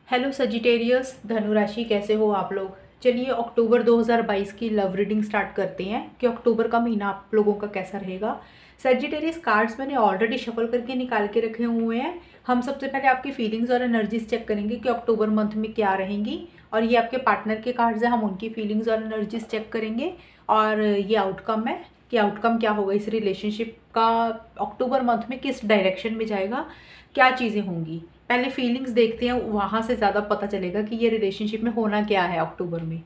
Hello Sagittarius धनु राशि, कैसे हो आप लोग। चलिए अक्टूबर 2022 की लव रीडिंग स्टार्ट करते हैं कि अक्टूबर का महीना आप लोगों का कैसा रहेगा। सजिटेरियस कार्ड्स मैंने ऑलरेडी शफल करके निकाल के रखे हुए हैं। हम सबसे पहले आपकी फीलिंग्स और एनर्जीज चेक करेंगे कि अक्टूबर मंथ में क्या रहेंगी, और ये आपके पार्टनर के कार्ड्स हैं, हम उनकी फीलिंग्स और एनर्जीज चेक करेंगे। और ये आउटकम है कि आउटकम क्या होगा इस रिलेशनशिप का, अक्टूबर मंथ में किस डायरेक्शन में जाएगा, क्या चीज़ें होंगी। पहले फीलिंग्स देखते हैं, वहाँ से ज़्यादा पता चलेगा कि ये रिलेशनशिप में होना क्या है अक्टूबर में।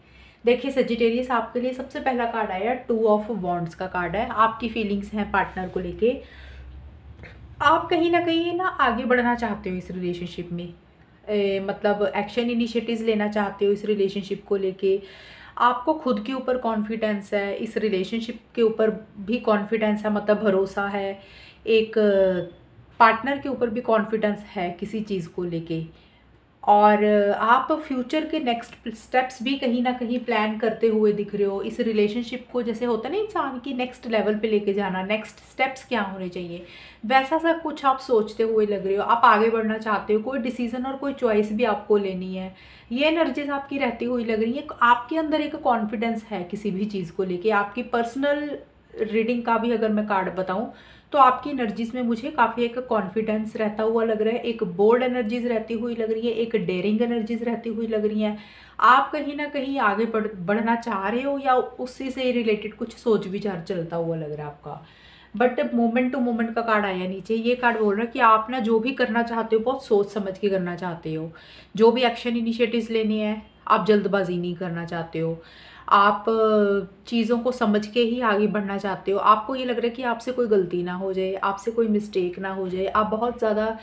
देखिए सजिटेरियस, आपके लिए सबसे पहला कार्ड आया 2 ऑफ वॉन्ड्स का कार्ड है। आपकी फीलिंग्स हैं पार्टनर को लेके, आप कहीं ना कहीं ना आगे बढ़ना चाहते हो इस रिलेशनशिप में। मतलब एक्शन इनिशिएटिव्स लेना चाहते हो इस रिलेशनशिप को लेके। आपको खुद के ऊपर कॉन्फिडेंस है, इस रिलेशनशिप के ऊपर भी कॉन्फिडेंस है, मतलब भरोसा है। एक पार्टनर के ऊपर भी कॉन्फिडेंस है किसी चीज़ को लेके। और आप फ्यूचर के नेक्स्ट स्टेप्स भी कहीं ना कहीं प्लान करते हुए दिख रहे हो इस रिलेशनशिप को। जैसे होता है ना इंसान की नेक्स्ट लेवल पे लेके जाना, नेक्स्ट स्टेप्स क्या होने चाहिए, वैसा सा कुछ आप सोचते हुए लग रहे हो। आप आगे बढ़ना चाहते हो, कोई डिसीजन और कोई चॉइस भी आपको लेनी है। ये एनर्जीज आपकी रहती हुई लग रही है। आपके अंदर एक कॉन्फिडेंस है किसी भी चीज़ को लेके। आपकी पर्सनल रीडिंग का भी अगर मैं कार्ड बताऊं तो आपकी एनर्जीज में मुझे काफ़ी एक कॉन्फिडेंस रहता हुआ लग रहा है, एक बोल्ड एनर्जीज रहती हुई लग रही है, एक डेयरिंग एनर्जीज रहती हुई लग रही हैं। आप कहीं ना कहीं आगे बढ़ना चाह रहे हो, या उसी से रिलेटेड कुछ सोच विचार चलता हुआ लग रहा है आपका। बट मोमेंट टू मोमेंट का कार्ड आया नीचे। ये कार्ड बोल रहा है कि आप ना जो भी करना चाहते हो बहुत सोच समझ के करना चाहते हो। जो भी एक्शन इनिशिएटिव्स लेने हैं, आप जल्दबाजी नहीं करना चाहते हो। आप चीज़ों को समझ के ही आगे बढ़ना चाहते हो। आपको ये लग रहा है कि आपसे कोई गलती ना हो जाए, आपसे कोई मिस्टेक ना हो जाए। आप बहुत ज़्यादा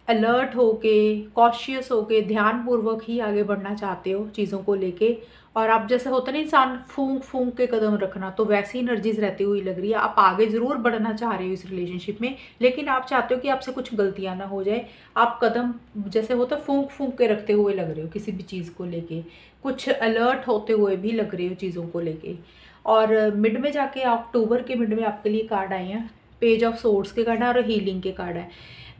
अलर्ट होके, कॉशियस होके, ध्यानपूर्वक ही आगे बढ़ना चाहते हो चीज़ों को लेके। और आप जैसे होता है ना इंसान फूंक फूंक के कदम रखना, तो वैसी एनर्जीज रहती हुई लग रही है। आप आगे ज़रूर बढ़ना चाह रहे हो इस रिलेशनशिप में, लेकिन आप चाहते हो कि आपसे कुछ गलतियां ना हो जाए। आप कदम जैसे होता है फूंक फूंक के रखते हुए लग रहे हो किसी भी चीज़ को लेके, कुछ अलर्ट होते हुए भी लग रहे हो चीज़ों को लेके। और मिड में जाके अक्टूबर के मिड में आपके लिए कार्ड आए हैं, पेज ऑफ सोर्ड्स के कार्ड है और हीलिंग के कार्ड है।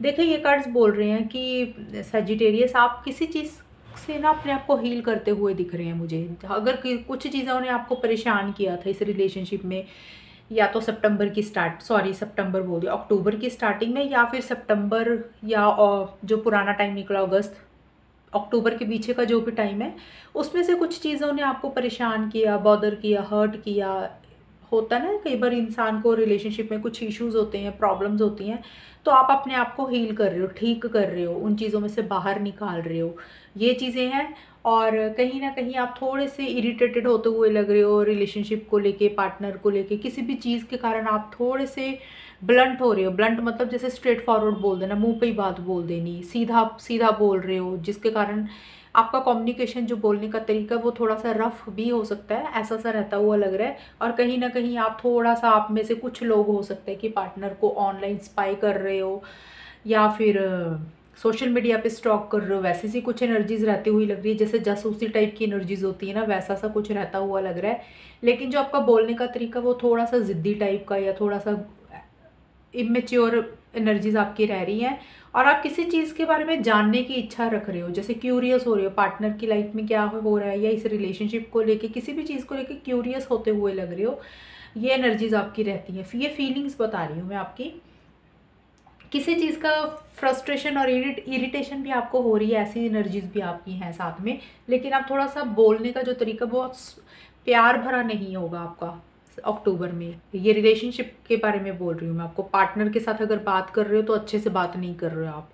देखिए ये कार्ड्स बोल रहे हैं कि सजिटेरियस आप किसी चीज़ से ना अपने आप को हील करते हुए दिख रहे हैं मुझे। अगर कुछ चीज़ों ने आपको परेशान किया था इस रिलेशनशिप में, या तो सितंबर बोल दिया, अक्टूबर की स्टार्टिंग में, या फिर सितंबर, या जो पुराना टाइम निकला अगस्त अक्टूबर के पीछे का जो भी टाइम है, उसमें से कुछ चीज़ों ने आपको परेशान किया, बॉदर किया, हर्ट किया। होता है ना कई बार इंसान को रिलेशनशिप में कुछ इश्यूज होते हैं, प्रॉब्लम्स होती हैं, तो आप अपने आप को हील कर रहे हो, ठीक कर रहे हो, उन चीज़ों में से बाहर निकाल रहे हो, ये चीज़ें हैं। और कहीं ना कहीं आप थोड़े से इरिटेटेड होते हुए लग रहे हो रिलेशनशिप को लेके, पार्टनर को लेके, किसी भी चीज़ के कारण आप थोड़े से ब्लंट हो रहे हो। ब्लंट मतलब जैसे स्ट्रेट फॉरवर्ड बोल देना, मुंह पे ही बात बोल देनी, सीधा सीधा बोल रहे हो, जिसके कारण आपका कम्युनिकेशन जो बोलने का तरीका वो थोड़ा सा रफ भी हो सकता है, ऐसा सा रहता हुआ लग रहा है। और कहीं ना कहीं आप थोड़ा सा, आप में से कुछ लोग हो सकते हैं कि पार्टनर को ऑनलाइन स्पाई कर रहे हो, या फिर सोशल मीडिया पे स्टॉक कर रहे हो, वैसी सी कुछ एनर्जीज रहती हुई लग रही है। जैसे जासूसी टाइप की एनर्जीज होती है ना, वैसा सा कुछ रहता हुआ लग रहा है। लेकिन जो आपका बोलने का तरीका वो थोड़ा सा ज़िद्दी टाइप का, या थोड़ा सा इमेच्योर एनर्जीज आपकी रह रही हैं। और आप किसी चीज़ के बारे में जानने की इच्छा रख रहे हो, जैसे क्यूरियस हो रहे हो पार्टनर की लाइफ में क्या हो रहा है, या इस रिलेशनशिप को लेके किसी भी चीज़ को लेके क्यूरियस होते हुए लग रहे हो। ये एनर्जीज आपकी रहती हैं। ये फीलिंग्स बता रही हूँ मैं आपकी। किसी चीज़ का फ्रस्ट्रेशन और इरिटेशन भी आपको हो रही है, ऐसी एनर्जीज भी आपकी हैं साथ में। लेकिन आप थोड़ा सा बोलने का जो तरीका बहुत प्यार भरा नहीं होगा आपका अक्टूबर में। ये रिलेशनशिप के बारे में बोल रही हूँ मैं आपको। पार्टनर के साथ अगर बात कर रहे हो तो अच्छे से बात नहीं कर रहे हो आप।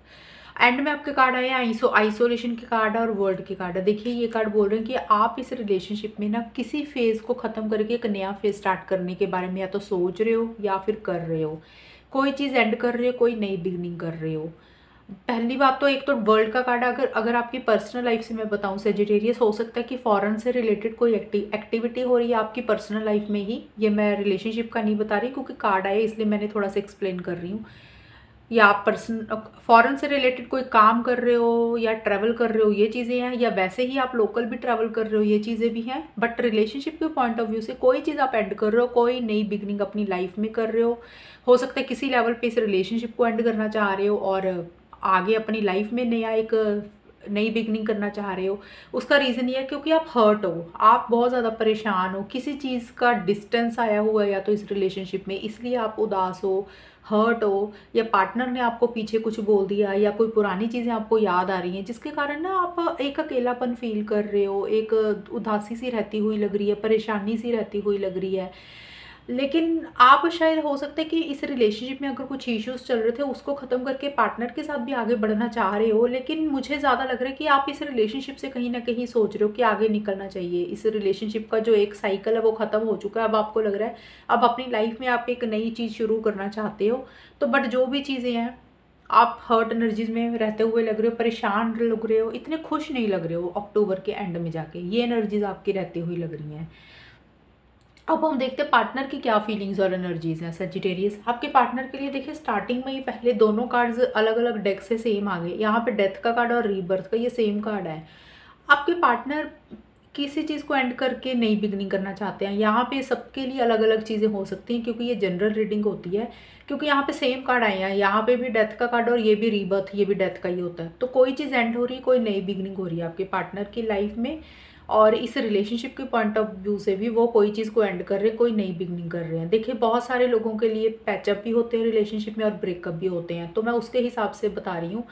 एंड में आपके कार्ड आए हैं आइसोलेशन के कार्ड और वर्ल्ड के कार्ड है। देखिए ये कार्ड बोल रहे हैं कि आप इस रिलेशनशिप में ना किसी फेज़ को ख़त्म करके एक नया फेज़ स्टार्ट करने के बारे में या तो सोच रहे हो या फिर कर रहे हो। कोई चीज़ एंड कर रहे हो, कोई नई बिगनिंग कर रहे हो। पहली बात तो एक तो वर्ल्ड का कार्ड, अगर अगर आपकी पर्सनल लाइफ से मैं बताऊं सेजिटेरियस, हो सकता है कि फॉरेन से रिलेटेड कोई एक्टिविटी हो रही है आपकी पर्सनल लाइफ में ही। ये मैं रिलेशनशिप का नहीं बता रही क्योंकि कार्ड आए इसलिए मैंने थोड़ा सा एक्सप्लेन कर रही हूँ। या आप फॉरेन से रिलेटेड कोई काम कर रहे हो या ट्रैवल कर रहे हो, ये चीज़ें हैं। या वैसे ही आप लोकल भी ट्रैवल कर रहे हो, ये चीज़ें भी हैं। बट रिलेशनशिप के पॉइंट ऑफ व्यू से कोई चीज़ आप एंड कर रहे हो, कोई नई बिगनिंग अपनी लाइफ में कर रहे हो सकता है किसी लेवल पे इस रिलेशनशिप को एंड करना चाह रहे हो और आगे अपनी लाइफ में नया एक नई बिगनिंग करना चाह रहे हो, उसका रीज़न ये है क्योंकि आप हर्ट हो, आप बहुत ज़्यादा परेशान हो, किसी चीज़ का डिस्टेंस आया हुआ है या तो इस रिलेशनशिप में, इसलिए आप उदास हो, हर्ट हो, या पार्टनर ने आपको पीछे कुछ बोल दिया, या कोई पुरानी चीज़ें आपको याद आ रही हैं जिसके कारण ना आप एक अकेलापन फील कर रहे हो, एक उदासी सी रहती हुई लग रही है, परेशानी सी रहती हुई लग रही है। लेकिन आप शायद हो सकता है कि इस रिलेशनशिप में अगर कुछ इश्यूज़ चल रहे थे उसको ख़त्म करके पार्टनर के साथ भी आगे बढ़ना चाह रहे हो, लेकिन मुझे ज़्यादा लग रहा है कि आप इस रिलेशनशिप से कहीं न कहीं सोच रहे हो कि आगे निकलना चाहिए। इस रिलेशनशिप का जो एक साइकिल है वो ख़त्म हो चुका है, अब आपको लग रहा है अब अपनी लाइफ़ में आप एक नई चीज़ शुरू करना चाहते हो। तो बट जो भी चीज़ें हैं, आप हर्ट एनर्जीज़ में रहते हुए लग रहे हो, परेशान लग रहे हो, इतने खुश नहीं लग रहे हो अक्टूबर के एंड में जाके, ये एनर्जीज़ आपकी रहती हुई लग रही हैं। अब हम देखते हैं पार्टनर की क्या फीलिंग्स और एनर्जीज हैं। सजिटेरियस, आपके पार्टनर के लिए देखिए स्टार्टिंग में ही पहले दोनों कार्ड्स अलग अलग डेक से सेम आ गए। यहाँ पे डेथ का कार्ड और रीबर्थ का ये सेम कार्ड है। आपके पार्टनर किसी चीज़ को एंड करके नई बिगनिंग करना चाहते हैं। यहाँ पे सबके लिए अलग अलग चीज़ें हो सकती हैं क्योंकि ये जनरल रीडिंग होती है, क्योंकि यहाँ पे सेम कार्ड आए हैं, यहाँ पे भी डेथ का कार्ड और ये भी रीबर्थ, ये भी डेथ का ही होता है। तो कोई चीज़ एंड हो रही है, कोई नई बिगनिंग हो रही है आपके पार्टनर की लाइफ में, और इस रिलेशनशिप के पॉइंट ऑफ व्यू से भी वो कोई चीज़ को एंड कर रहे हैं, कोई नई बिगनिंग कर रहे हैं। देखिए बहुत सारे लोगों के लिए पैचअप भी होते हैं रिलेशनशिप में और ब्रेकअप भी होते हैं, तो मैं उसके हिसाब से बता रही हूँ।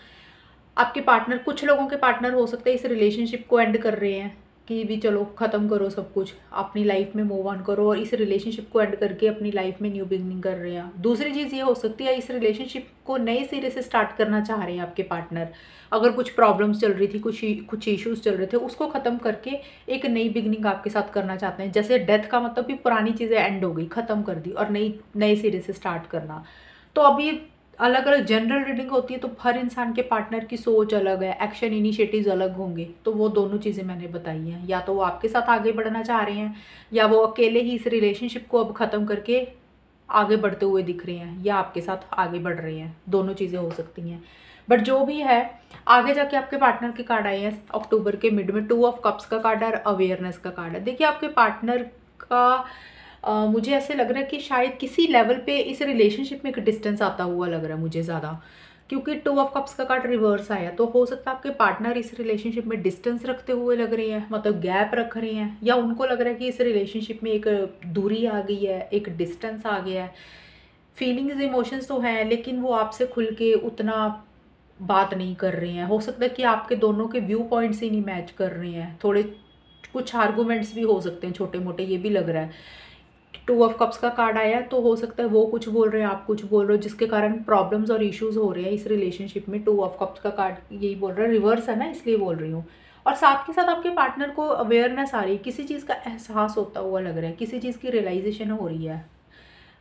आपके पार्टनर, कुछ लोगों के पार्टनर हो सकते हैं इस रिलेशनशिप को एंड कर रहे हैं कि भी चलो ख़त्म करो सब कुछ, अपनी लाइफ में मूव ऑन करो, और इस रिलेशनशिप को एंड करके अपनी लाइफ में न्यू बिगनिंग कर रहे हैं। दूसरी चीज़ ये हो सकती है इस रिलेशनशिप को नए सिरे से स्टार्ट करना चाह रहे हैं आपके पार्टनर। अगर कुछ प्रॉब्लम्स चल रही थी, कुछ इश्यूज चल रहे थे, उसको ख़त्म करके एक नई बिगनिंग आपके साथ करना चाहते हैं। जैसे डेथ का मतलब भी पुरानी चीज़ें एंड हो गई, ख़त्म कर दी, और नए सिरे से स्टार्ट करना। तो अभी अलग अलग जनरल रीडिंग होती है, तो हर इंसान के पार्टनर की सोच अलग है, एक्शन इनिशिएटिव्स अलग होंगे। तो वो दोनों चीज़ें मैंने बताई हैं, या तो वो आपके साथ आगे बढ़ना चाह रहे हैं, या वो अकेले ही इस रिलेशनशिप को अब ख़त्म करके आगे बढ़ते हुए दिख रहे हैं, या आपके साथ आगे बढ़ रहे हैं। दोनों चीज़ें हो सकती हैं। बट जो भी है, आगे जाके आपके पार्टनर के कार्ड आए हैं अक्टूबर के मिड में। 2 ऑफ कप्स का कार्ड है और अवेयरनेस का कार्ड है। देखिए आपके पार्टनर का मुझे ऐसे लग रहा है कि शायद किसी लेवल पे इस रिलेशनशिप में एक डिस्टेंस आता हुआ लग रहा है मुझे ज़्यादा, क्योंकि 2 ऑफ कप्स का कार्ड रिवर्स आया। तो हो सकता है आपके पार्टनर इस रिलेशनशिप में डिस्टेंस रखते हुए लग रहे हैं, मतलब गैप रख रहे हैं, या उनको लग रहा है कि इस रिलेशनशिप में एक दूरी आ गई है, एक डिस्टेंस आ गया है। फीलिंग्स इमोशंस तो हैं, लेकिन वो आपसे खुल के उतना बात नहीं कर रहे हैं। हो सकता है कि आपके दोनों के व्यू पॉइंट्स ही नहीं मैच कर रहे हैं, थोड़े कुछ आर्गूमेंट्स भी हो सकते हैं छोटे मोटे, ये भी लग रहा है। 2 ऑफ कप्स का कार्ड आया, तो हो सकता है वो कुछ बोल रहे हैं, आप कुछ बोल रहे हो, जिसके कारण प्रॉब्लम्स और इश्यूज हो रहे हैं इस रिलेशनशिप में। 2 ऑफ कप्स का कार्ड यही बोल रहा है, रिवर्स है ना, इसलिए बोल रही हूँ। और साथ के साथ आपके पार्टनर को अवेयरनेस आ रही है, किसी चीज़ का एहसास होता हुआ लग रहा है, किसी चीज़ की रियलाइजेशन हो रही है।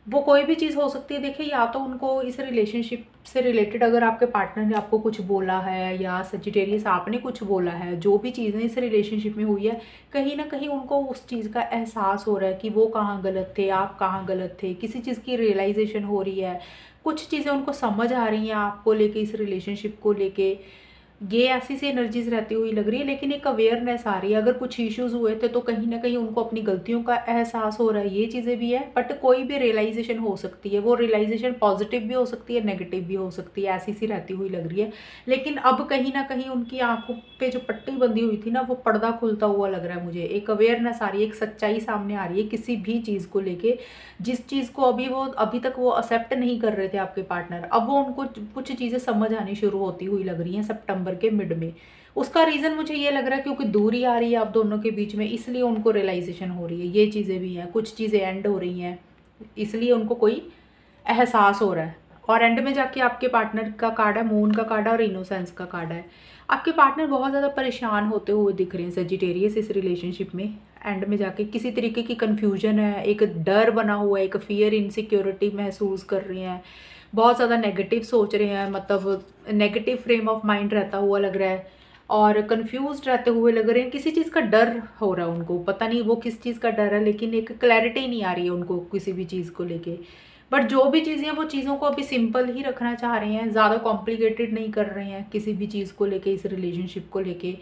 वो कोई भी चीज़ हो सकती है। देखिए या तो उनको इस रिलेशनशिप से रिलेटेड अगर आपके पार्टनर ने आपको कुछ बोला है, या सजिटेरियस आपने कुछ बोला है, जो भी चीज़ें इस रिलेशनशिप में हुई है, कहीं ना कहीं उनको उस चीज़ का एहसास हो रहा है कि वो कहाँ गलत थे, आप कहाँ गलत थे, किसी चीज़ की रियलाइजेशन हो रही है, कुछ चीज़ें उनको समझ आ रही हैं आपको लेके, इस रिलेशनशिप को लेके। ये ऐसी सी एनर्जीज रहती हुई लग रही है, लेकिन एक अवेयरनेस आ रही है। अगर कुछ इश्यूज हुए थे तो कहीं ना कहीं उनको अपनी गलतियों का एहसास हो रहा है, ये चीज़ें भी है। बट कोई भी रियलाइजेशन हो सकती है, वो रियलाइजेशन पॉजिटिव भी हो सकती है, नेगेटिव भी हो सकती है, ऐसी सी रहती हुई लग रही है। लेकिन अब कहीं ना कहीं उनकी आंखों पे जो पट्टी बंधी हुई थी ना, वो पर्दा खुलता हुआ लग रहा है मुझे। एक अवेयरनेस आ रही है, एक सच्चाई सामने आ रही है किसी भी चीज़ को लेके, जिस चीज़ को अभी तक वो एक्सेप्ट नहीं कर रहे थे आपके पार्टनर, अब वो उनको कुछ चीज़ें समझ आनी शुरू होती हुई लग रही हैं सितंबर के मिड में। उसका रीज़न मुझे ये लग रहा है क्योंकि दूरी आ रही है आप दोनों के बीच में, इसलिए उनको रियलाइजेशन हो रही है। ये चीज़ें भी हैं, कुछ चीज़ें एंड हो रही हैं, इसलिए उनको कोई एहसास हो रहा है। और एंड में जाके आपके पार्टनर का कार्ड है, मून का कार्ड है और इनोसेंस का कार्ड है। आपके पार्टनर बहुत ज़्यादा परेशान होते हुए दिख रहे हैं सजिटेरियस इस रिलेशनशिप में। एंड में जाके किसी तरीके की कन्फ्यूजन है, एक डर बना हुआ है, एक फियर, इनसिक्योरिटी महसूस कर रहे हैं, बहुत ज़्यादा नेगेटिव सोच रहे हैं, मतलब नेगेटिव फ्रेम ऑफ माइंड रहता हुआ लग रहा है, और कंफ्यूज रहते हुए लग रहे हैं। किसी चीज़ का डर हो रहा है उनको, पता नहीं वो किस चीज़ का डर है, लेकिन एक क्लैरिटी नहीं आ रही है उनको किसी भी चीज़ को लेके। बट जो भी चीज़ें हैं वो चीज़ों को अभी सिंपल ही रखना चाह रहे हैं, ज़्यादा कॉम्प्लिकेटेड नहीं कर रहे हैं किसी भी चीज़ को लेके, इस रिलेशनशिप को लेके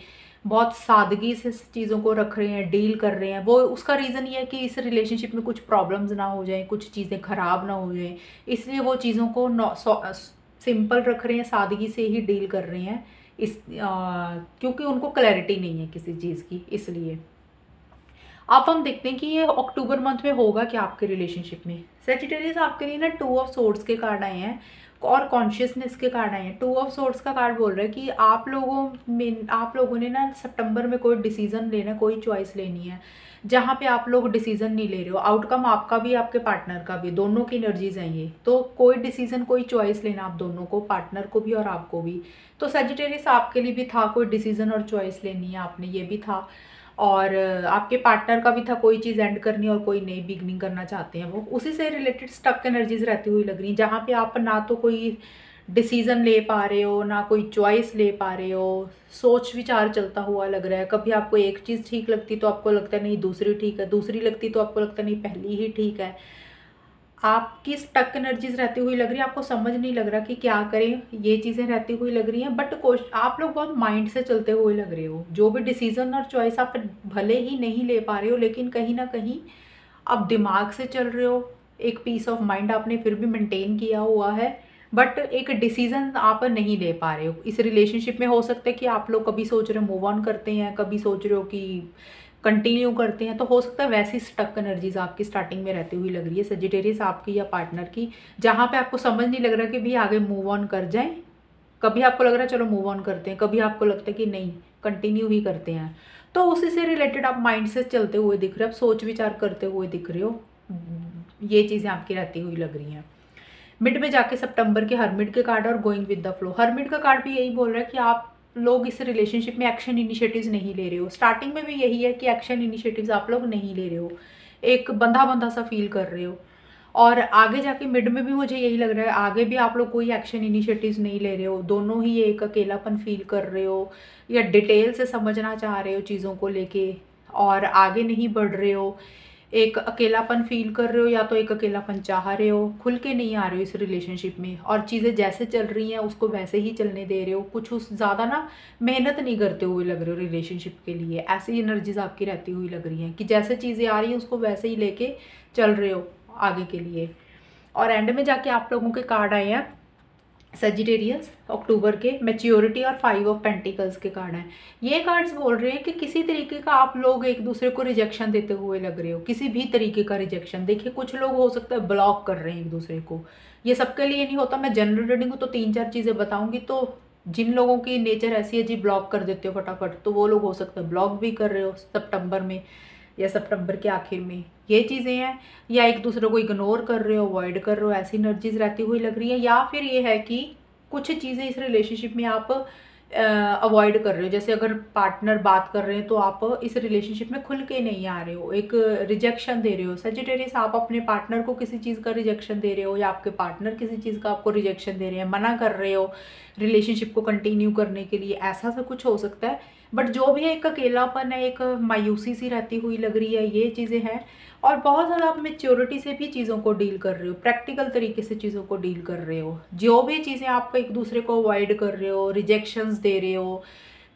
बहुत सादगी से चीज़ों को रख रहे हैं, डील कर रहे हैं। वो उसका रीज़न ये है कि इस रिलेशनशिप में कुछ प्रॉब्लम्स ना हो जाएं, कुछ चीज़ें ख़राब ना हो जाएं, इसलिए वो चीज़ों को सिंपल रख रहे हैं, सादगी से ही डील कर रहे हैं क्योंकि उनको क्लैरिटी नहीं है किसी चीज़ की, इसलिए। अब हम देखते हैं कि ये अक्टूबर मंथ में होगा क्या आपके रिलेशनशिप में। सेजिटेरियस, आपके लिए ना 2 ऑफ सोर्ड्स के कार्ड आए हैं और कॉन्शियसनेस के कार्ड आए हैं। 2 ऑफ सोर्ड्स का कार्ड बोल रहा है कि आप लोगों ने ना सितंबर में कोई डिसीजन लेना, कोई चॉइस लेनी है, जहाँ पे आप लोग डिसीजन नहीं ले रहे हो। आउटकम आपका भी, आपके पार्टनर का भी, दोनों की एनर्जीज हैं ये। तो कोई डिसीजन, कोई चॉइस लेना आप दोनों को, पार्टनर को भी और आपको भी। तो सेजिटेरियस, आपके लिए भी था कोई डिसीजन और चॉइस लेनी है, आपने ये भी था। और आपके पार्टनर का भी था, कोई चीज़ एंड करनी और कोई नई बिगनिंग करना चाहते हैं वो। उसी से रिलेटेड स्टक एनर्जीज रहती हुई लग रही हैं, जहाँ पे आप ना तो कोई डिसीजन ले पा रहे हो, ना कोई चॉइस ले पा रहे हो। सोच विचार चलता हुआ लग रहा है। कभी आपको एक चीज़ ठीक लगती तो आपको लगता है नहीं दूसरी ठीक है, दूसरी लगती तो आपको लगता है नहीं पहली ही ठीक है। आपकी स्टक एनर्जीज रहती हुई लग रही है, आपको समझ नहीं लग रहा कि क्या करें, ये चीज़ें रहती हुई लग रही हैं। बट आप लोग बहुत माइंड से चलते हुए लग रहे हो। जो भी डिसीजन और चॉइस आप भले ही नहीं ले पा रहे हो, लेकिन कहीं ना कहीं आप दिमाग से चल रहे हो। एक पीस ऑफ माइंड आपने फिर भी मेंटेन किया हुआ है, बट एक डिसीजन आप नहीं ले पा रहे हो इस रिलेशनशिप में। हो सकता है कि आप लोग कभी सोच रहे हो मूव ऑन करते हैं, कभी सोच रहे हो कि कंटिन्यू करते हैं। तो हो सकता है वैसी स्टक एनर्जीज आपकी स्टार्टिंग में रहती हुई लग रही है सेजिटेरियस, आपकी या पार्टनर की, जहाँ पे आपको समझ नहीं लग रहा कि भी आगे मूव ऑन कर जाएं। कभी आपको लग रहा है चलो मूव ऑन करते हैं, कभी आपको लगता है कि नहीं कंटिन्यू ही करते हैं। तो उसी से रिलेटेड आप माइंड से चलते हुए दिख रहे हो, आप सोच विचार करते हुए दिख रहे हो। ये चीज़ें आपकी रहती हुई लग रही हैं। मिड में जाके सितंबर के हरमिट के कार्ड और going with the flow. Hermit का कार्ड भी यही बोल रहा है कि आप लोग इस रिलेशनशिप में एक्शन इनिशिएटिव्स नहीं ले रहे हो। स्टार्टिंग में भी यही है कि एक्शन इनिशिएटिव्स आप लोग नहीं ले रहे हो, एक बंधा बंधा सा फील कर रहे हो। और आगे जाके मिड में भी मुझे यही लग रहा है, आगे भी आप लोग कोई एक्शन इनिशिएटिव्स नहीं ले रहे हो। दोनों ही एक अकेलापन फील कर रहे हो, या डिटेल से समझना चाह रहे हो चीज़ों को लेके, और आगे नहीं बढ़ रहे हो। एक अकेलापन फील कर रहे हो, या तो एक अकेलापन चाह रहे हो, खुल के नहीं आ रहे हो इस रिलेशनशिप में, और चीज़ें जैसे चल रही हैं उसको वैसे ही चलने दे रहे हो। कुछ उस ज़्यादा ना मेहनत नहीं करते हुए लग रहे हो रिलेशनशिप के लिए। ऐसी एनर्जीज आपकी रहती हुई लग रही हैं कि जैसे चीज़ें आ रही हैं उसको वैसे ही लेके चल रहे हो आगे के लिए। और एंड में जाके आप लोगों के कार्ड आए हैं सेजिटेरियस अक्टूबर के, मैच्योरिटी और 5 ऑफ पेंटिकल्स के कार्ड हैं। ये कार्ड्स बोल रहे हैं कि किसी तरीके का आप लोग एक दूसरे को रिजेक्शन देते हुए लग रहे हो, किसी भी तरीके का रिजेक्शन। देखिए कुछ लोग हो सकता है ब्लॉक कर रहे हैं एक दूसरे को, ये सबके लिए नहीं होता। मैं जनरल रीडिंग हूँ तो 3-4 चीज़ें बताऊंगी। तो जिन लोगों की नेचर ऐसी है जी ब्लॉक कर देते हो फटाफट, तो वो लोग हो सकता है ब्लॉक भी कर रहे हो सितंबर में या सितंबर के आखिर में, ये चीज़ें हैं। या एक दूसरे को इग्नोर कर रहे हो, अवॉइड कर रहे हो, ऐसी एनर्जीज रहती हुई लग रही है। या फिर ये है कि कुछ चीज़ें इस रिलेशनशिप में आप अवॉइड कर रहे हो। जैसे अगर पार्टनर बात कर रहे हैं तो आप इस रिलेशनशिप में खुल के नहीं आ रहे हो, एक रिजेक्शन दे रहे हो। सेजिटेरियस, आप अपने पार्टनर को किसी चीज़ का रिजेक्शन दे रहे हो, या आपके पार्टनर किसी चीज़ का आपको रिजेक्शन दे रहे हैं, मना कर रहे हो रिलेशनशिप को कंटिन्यू करने के लिए, ऐसा सब कुछ हो सकता है। बट जो भी है एक अकेलापन है, एक मायूसी सी रहती हुई लग रही है, ये चीज़ें हैं। और बहुत ज़्यादा आप मेच्योरिटी से भी चीज़ों को डील कर रहे हो, प्रैक्टिकल तरीके से चीज़ों को डील कर रहे हो। जो भी चीज़ें आप एक दूसरे को अवॉइड कर रहे हो, रिजेक्शंस दे रहे हो,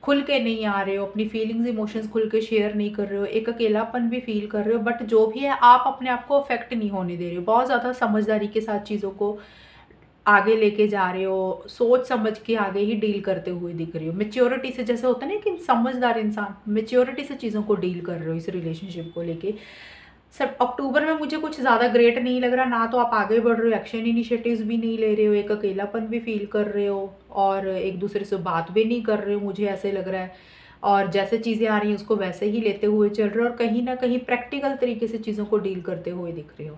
खुल के नहीं आ रहे हो, अपनी फीलिंग्स इमोशंस खुल के शेयर नहीं कर रहे हो, एक अकेलापन भी फील कर रहे हो। बट जो भी है आप अपने आप को अफेक्ट नहीं होने दे रहे हो, बहुत ज़्यादा समझदारी के साथ चीज़ों को आगे लेके जा रहे हो, सोच समझ के आगे ही डील करते हुए दिख रही हो। मेच्योरिटी से, जैसे होता है ना कि समझदार इंसान मेच्योरिटी से चीज़ों को डील कर रहे हो इस रिलेशनशिप को लेके। सब अक्टूबर में मुझे कुछ ज़्यादा ग्रेट नहीं लग रहा, ना तो आप आगे बढ़ रहे हो, एक्शन इनिशिएटिव्स भी नहीं ले रहे हो, एक अकेलापन भी फील कर रहे हो, और एक दूसरे से बात भी नहीं कर रहे हो, मुझे ऐसे लग रहा है। और जैसे चीज़ें आ रही हैं उसको वैसे ही लेते हुए चल रहे हो, और कहीं ना कहीं प्रैक्टिकल तरीके से चीज़ों को डील करते हुए दिख रहे हो।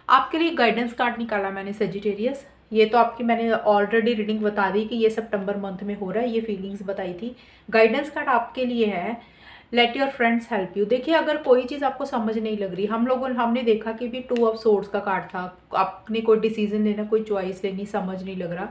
आपके लिए गाइडेंस कार्ड निकाला मैंने सेजिटेरियस। ये तो आपकी मैंने ऑलरेडी रीडिंग बता दी कि ये सितंबर मंथ में हो रहा है, ये फीलिंग्स बताई थी। गाइडेंस कार्ड आपके लिए है let your friends help you. देखिए अगर कोई चीज़ आपको समझ नहीं लग रही, हमने देखा कि भी 2 ऑफ सोर्ड्स का कार्ड था, आपने कोई डिसीजन लेना, कोई चॉइस लेनी, समझ नहीं लग रहा,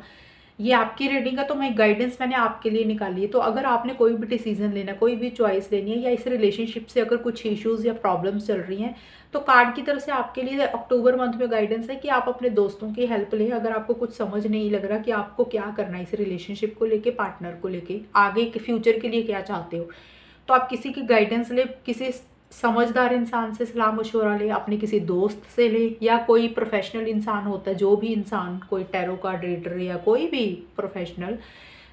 ये आपकी रीडिंग है। तो मैं गाइडेंस मैंने आपके लिए निकाली है। तो अगर आपने कोई भी डिसीजन लेना, कोई भी चॉइस लेनी है, या इस रिलेशनशिप से अगर कुछ इश्यूज़ या प्रॉब्लम्स चल रही हैं, तो कार्ड की तरफ से आपके लिए अक्टूबर मंथ में गाइडेंस है कि आप अपने दोस्तों की हेल्प लें। अगर आपको कुछ समझ नहीं लग रहा कि आपको क्या करना है इस रिलेशनशिप को लेके, पार्टनर को लेके, आगे के फ्यूचर के लिए क्या चाहते हो, तो आप किसी की गाइडेंस ले, किसी समझदार इंसान से सलाह मशवरा ले, अपने किसी दोस्त से ले, या कोई प्रोफेशनल इंसान होता है, जो भी इंसान, कोई टैरो कार्ड रीडर या कोई भी प्रोफेशनल,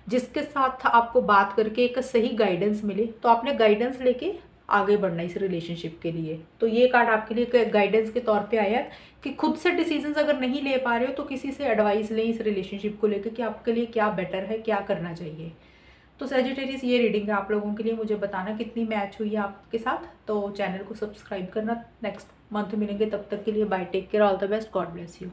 जिसके साथ आपको बात करके एक सही गाइडेंस मिले, तो आपने गाइडेंस लेके आगे बढ़ना इस रिलेशनशिप के लिए। तो ये कार्ड आपके लिए गाइडेंस के तौर पे आया कि खुद से डिसीजंस अगर नहीं ले पा रहे हो तो किसी से एडवाइस लें इस रिलेशनशिप को लेकर कि आपके लिए क्या बेटर है, क्या करना चाहिए। तो सैजिटेरियस ये रीडिंग है आप लोगों के लिए। मुझे बताना कितनी मैच हुई है आपके साथ। तो चैनल को सब्सक्राइब करना। नेक्स्ट मंथ मिलेंगे, तब तक के लिए bye, take care, all the best, God bless you.